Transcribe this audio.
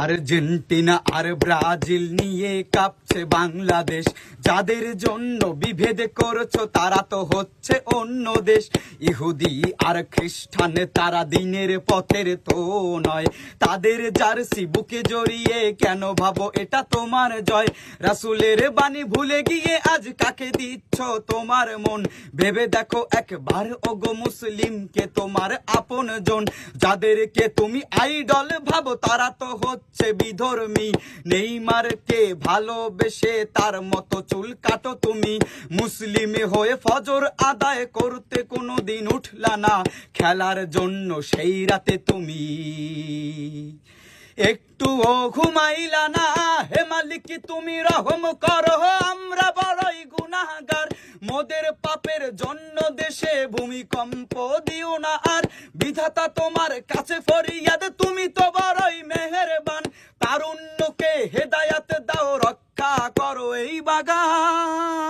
Argentina আর Brazil নিয়ে কাঁপছে বাংলাদেশ। যাদের জন্য বিভেদ করছো তারা তো হচ্ছে অন্য দেশ। ইহুদি আর খ্রিস্টান তারা দিনের পথের তো নয়, তাদের জার্সি বুকে জড়িয়ে কেন ভাবো এটা তোমার জয়। রাসূলের বাণী ভুলে গিয়ে আজ কাকে দিচ্ছ তোমার মন? ভেবে দেখো একবার ওগো মুসলিমকে তোমার আপন জন। যাদেরকে তুমি আইডল ভাবো তারা তো হচ্ছে বিধর্মী। নেইমারকে ভালোবেসে তার মতো চুল কাটো তুমি। মুসলিম হয়ে ফজর আদায় করতে কোনোদিন উঠলা না, খেলার জন্য সেই রাতে তুমি একটুও ঘুমাইলা না। হে মালিক তুমি রহম করো, আমরা বড়ই গুনাহগার। মোদের পাপের জন্য দেশে ভূমিকম্প দিও না আর। বিধাতা তোমার কাছে ফরিয়াদ, তুমি তো বড়ই মেহেরবান। তারুণ্যকে হেদায়াত দাও, রক্ষা করো এই বাগান।